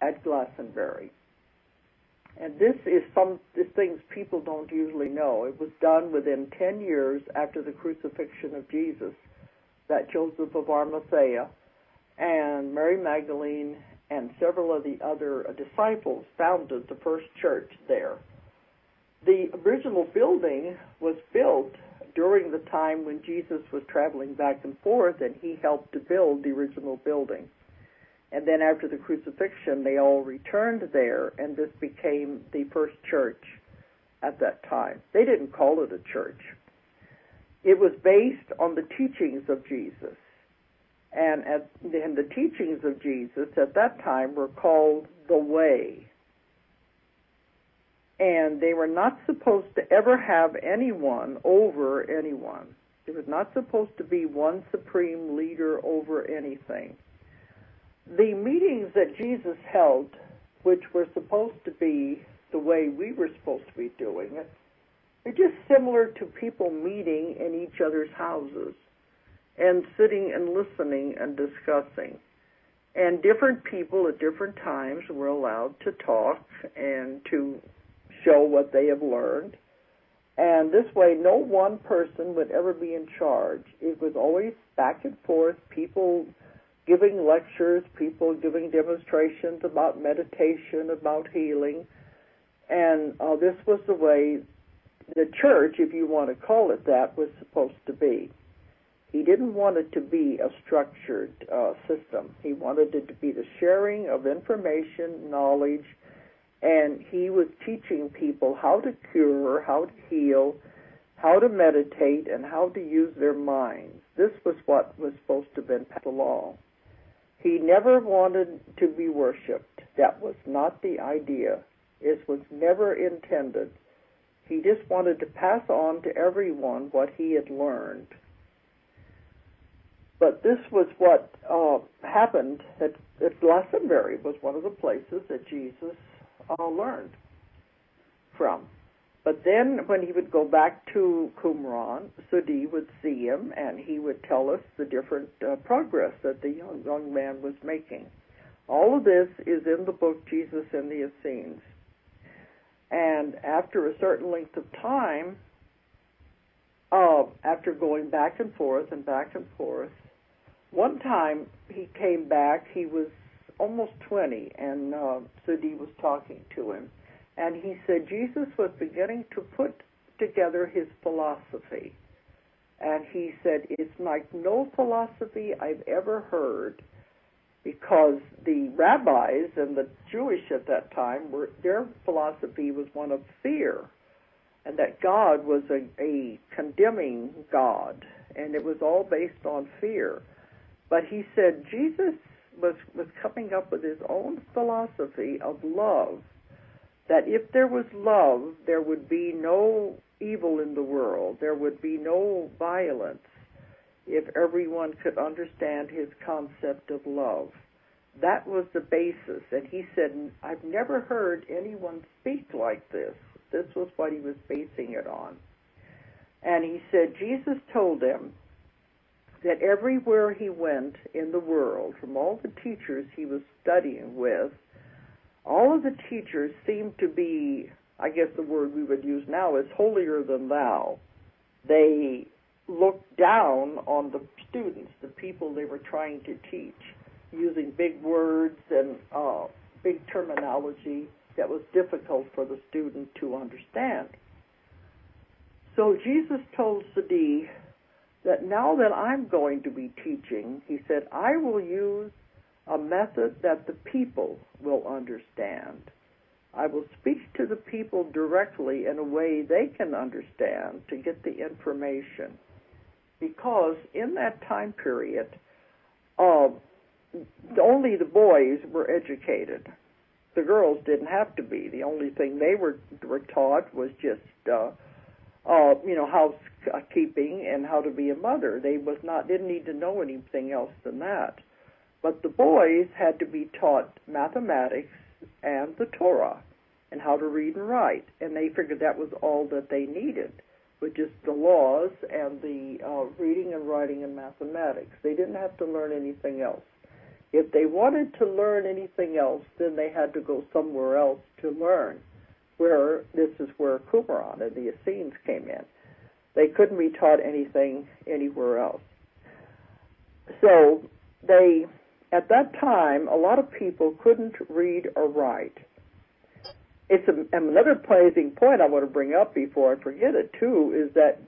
at Glastonbury. And this is things people don't usually know. It was done within 10 years after the crucifixion of Jesus, that Joseph of Arimithea and Mary Magdalene and several of the other disciples founded the first church there. The original building was built during the time when Jesus was traveling back and forth, and he helped to build the original building. And then after the crucifixion, they all returned there, and this became the first church at that time. They didn't call it a church. It was based on the teachings of Jesus. And the teachings of Jesus at that time were called the Way. And they were not supposed to ever have anyone over anyone. There was not supposed to be one supreme leader over anything. The meetings that Jesus held, which were supposed to be the way we were supposed to be doing it, are just similar to people meeting in each other's houses and sitting and listening and discussing. And different people at different times were allowed to talk and to show what they have learned. And this way, no one person would ever be in charge. It was always back and forth, people giving lectures, people giving demonstrations about meditation, about healing. And this was the way the church, if you want to call it that, was supposed to be. He didn't want it to be a structured system. He wanted it to be the sharing of information, knowledge, and he was teaching people how to cure, how to heal, how to meditate, and how to use their minds. This was what was supposed to have been passed along. He never wanted to be worshipped. That was not the idea. It was never intended. He just wanted to pass on to everyone what he had learned. But this was what happened at Glastonbury, was one of the places that Jesus learned from. But then when he would go back to Qumran, Sudi would see him, and he would tell us the different progress that the young man was making. All of this is in the book Jesus and the Essenes. And after a certain length of time, after going back and forth, one time he came back, he was almost 20, and Sudi was talking to him. And he said Jesus was beginning to put together his philosophy. And he said, it's like no philosophy I've ever heard, because the rabbis and the Jewish at that time, their philosophy was one of fear, and that God was a condemning God, and it was all based on fear. But he said Jesus was coming up with his own philosophy of love, that if there was love, there would be no evil in the world, there would be no violence, if everyone could understand his concept of love. That was the basis. And he said, I've never heard anyone speak like this. This was what he was basing it on. And he said Jesus told them that everywhere he went in the world, from all the teachers he was studying with, all of the teachers seemed to be, I guess the word we would use now is holier than thou. They looked down on the students, the people they were trying to teach, using big words and big terminology that was difficult for the student to understand. So Jesus told Sadi that now that I'm going to be teaching, he said, I will use a method that the people will understand. I will speak to the people directly in a way they can understand to get the information. Because in that time period, only the boys were educated. The girls didn't have to be. The only thing they were taught was just, housekeeping and how to be a mother. They didn't need to know anything else than that. But the boys had to be taught mathematics and the Torah and how to read and write. And they figured that was all that they needed, with just the laws and the reading and writing and mathematics. They didn't have to learn anything else. If they wanted to learn anything else, then they had to go somewhere else to learn. This is where Qumran and the Essenes came in. They couldn't be taught anything anywhere else. So at that time, a lot of people couldn't read or write. It's another pleasing point I want to bring up before I forget it, too, is that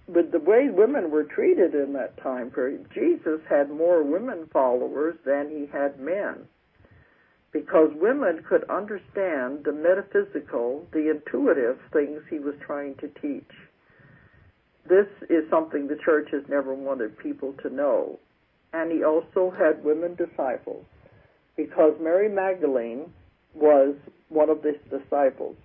with the way women were treated in that time period, Jesus had more women followers than he had men, because women could understand the metaphysical, the intuitive things he was trying to teach. This is something the church has never wanted people to know. And he also had women disciples, because Mary Magdalene was one of his disciples.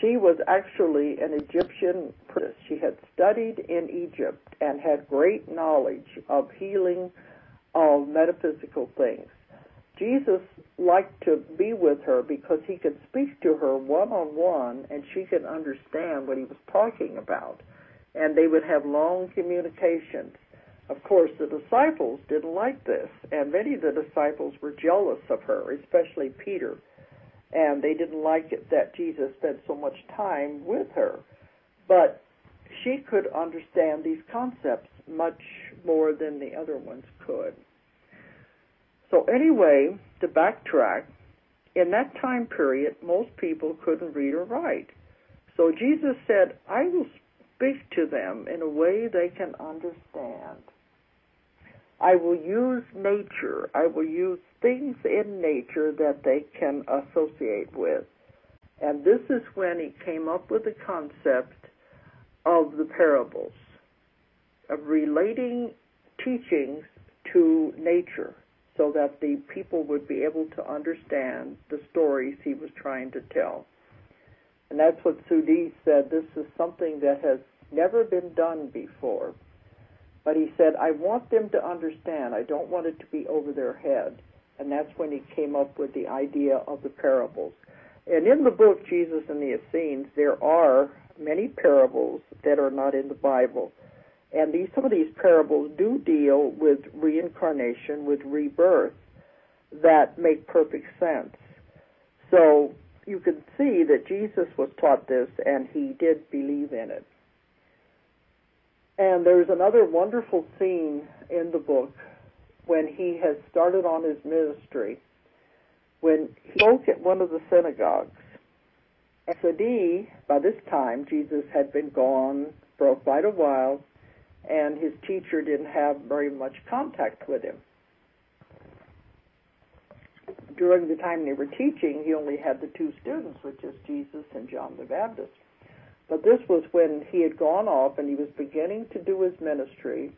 She was actually an Egyptian priestess. She had studied in Egypt and had great knowledge of healing, of metaphysical things. Jesus liked to be with her because he could speak to her one-on-one and she could understand what he was talking about. And they would have long communications. Of course, the disciples didn't like this, and many of the disciples were jealous of her, especially Peter. And they didn't like it that Jesus spent so much time with her. But she could understand these concepts much more than the other ones could. So anyway, to backtrack, in that time period, most people couldn't read or write. So Jesus said, I will speak to them in a way they can understand. I will use nature. I will use things in nature that they can associate with. And this is when he came up with the concept of the parables, of relating teachings to nature so that the people would be able to understand the stories he was trying to tell. And that's what Sudi said. This is something that has never been done before. But he said, I want them to understand. I don't want it to be over their head. And that's when he came up with the idea of the parables. And in the book, Jesus and the Essenes, there are many parables that are not in the Bible. And some of these parables do deal with reincarnation, with rebirth, that make perfect sense. So you can see that Jesus was taught this, and he did believe in it. And there's another wonderful scene in the book when he has started on his ministry, when he spoke at one of the synagogues. And Sadi, by this time, Jesus had been gone for quite a while, and his teacher didn't have very much contact with him. During the time they were teaching, he only had the two students, which is Jesus and John the Baptist. But this was when he had gone off and he was beginning to do his ministry,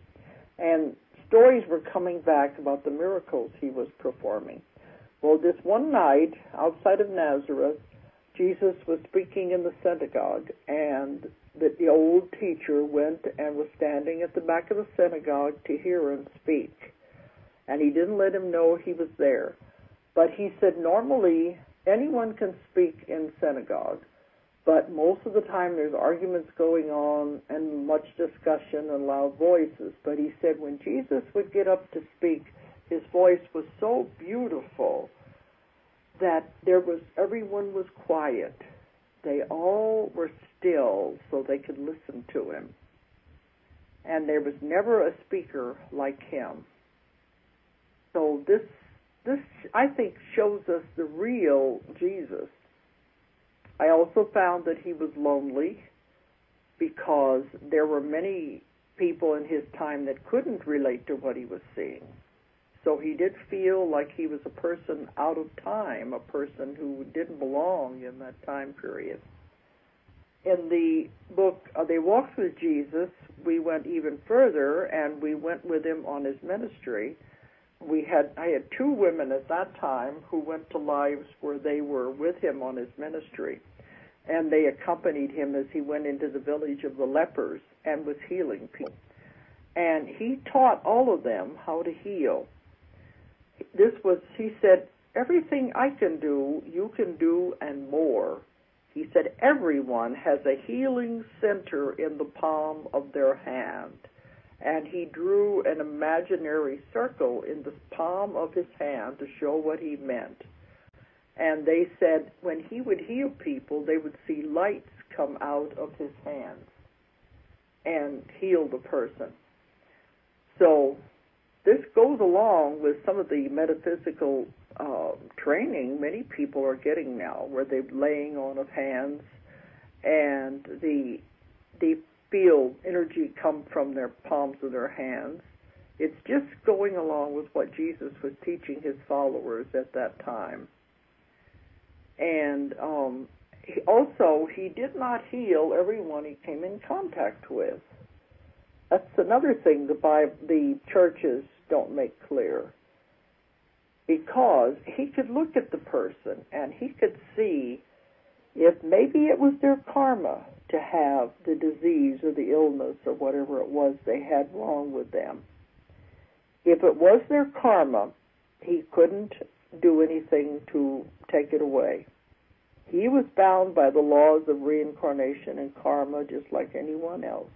and stories were coming back about the miracles he was performing. Well, this one night, outside of Nazareth, Jesus was speaking in the synagogue, and the old teacher went and was standing at the back of the synagogue to hear him speak. And he didn't let him know he was there. But he said normally anyone can speak in synagogue, but most of the time there's arguments going on and much discussion and loud voices. But he said when Jesus would get up to speak, his voice was so beautiful that everyone was quiet. They all were still so they could listen to him. And there was never a speaker like him. So this I think shows us the real Jesus. I also found that he was lonely because there were many people in his time that couldn't relate to what he was seeing. So he did feel like he was a person out of time, a person who didn't belong in that time period. In the book, They Walked with Jesus, we went even further, and we went with him on his ministry. I had two women at that time who went to lives where they were with him on his ministry, and they accompanied him as he went into the village of the lepers and was healing people. And he taught all of them how to heal. He said, everything I can do, you can do and more. He said, everyone has a healing center in the palm of their hand. and he drew an imaginary circle in the palm of his hand to show what he meant. And they said when he would heal people, they would see lights come out of his hands and heal the person. So this goes along with some of the metaphysical training many people are getting now, where they're laying on of hands and they feel energy come from their palms of their hands. It's just going along with what Jesus was teaching his followers at that time. And he did not heal everyone he came in contact with. That's another thing the churches don't make clear. Because he could look at the person and he could see if maybe it was their karma to have the disease or the illness or whatever it was they had wrong with them. If it was their karma, he couldn't do anything to take it away. He was bound by the laws of reincarnation and karma just like anyone else.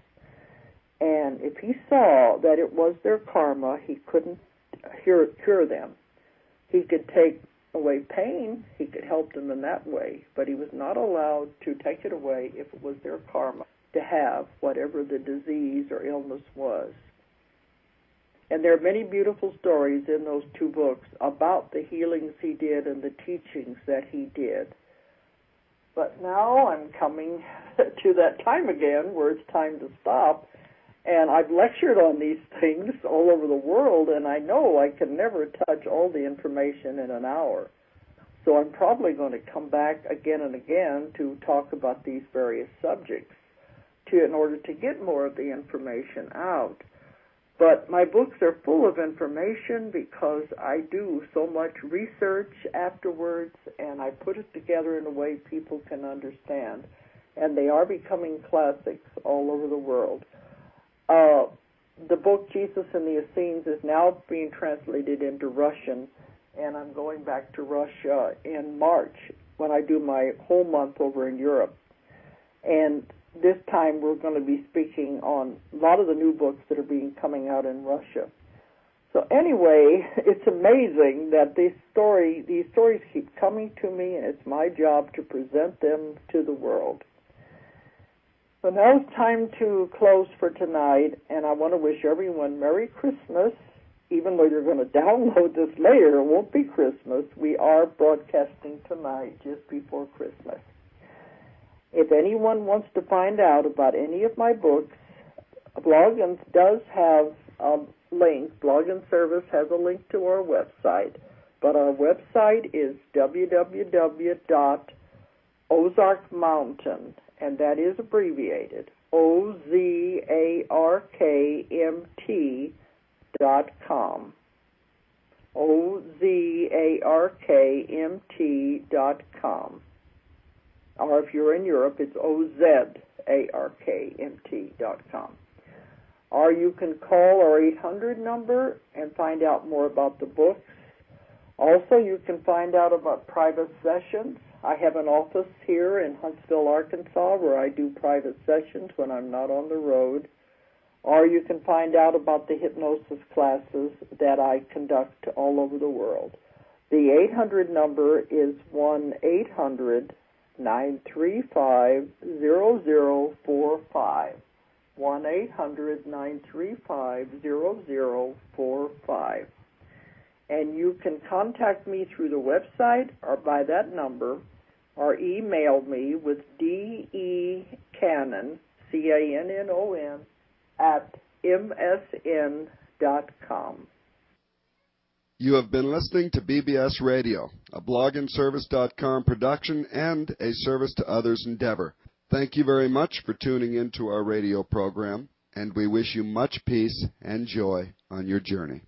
And if he saw that it was their karma, he couldn't cure them. He could take away pain, he could help them in that way, but he was not allowed to take it away if it was their karma to have whatever the disease or illness was. And there are many beautiful stories in those two books about the healings he did and the teachings that he did. But now I'm coming to that time again where it's time to stop. And I've lectured on these things all over the world, and I know I can never touch all the information in an hour. So I'm probably going to come back again and again to talk about these various subjects in order to get more of the information out. But my books are full of information because I do so much research afterwards, and I put it together in a way people can understand. And they are becoming classics all over the world. The book Jesus and the Essenes is now being translated into Russian, and I'm going back to Russia in March when I do my whole month over in Europe. And this time we're going to be speaking on a lot of the new books that are coming out in Russia. So anyway, it's amazing that these stories keep coming to me, and it's my job to present them to the world. So now it's time to close for tonight, and I want to wish everyone Merry Christmas. Even though you're going to download this later, it won't be Christmas. We are broadcasting tonight just before Christmas. If anyone wants to find out about any of my books, Bloggins does have a link. Bloggin Service has a link to our website, but our website is www.ozarkmountain, and that is abbreviated, OZARKMT.com. OZARKMT.com. Or if you're in Europe, it's OZARKMT.com. Or you can call our 800 number and find out more about the books. Also, you can find out about private sessions. I have an office here in Huntsville, Arkansas, where I do private sessions when I'm not on the road. Or you can find out about the hypnosis classes that I conduct all over the world. The 800 number is 1-800-935-0045. 1-800-935-0045. And you can contact me through the website or by that number, or email me with DECannon, CANNON, at msn.com. You have been listening to BBS Radio, a bloggingservice.com production and a service to others' endeavor. Thank you very much for tuning in to our radio program, and we wish you much peace and joy on your journey.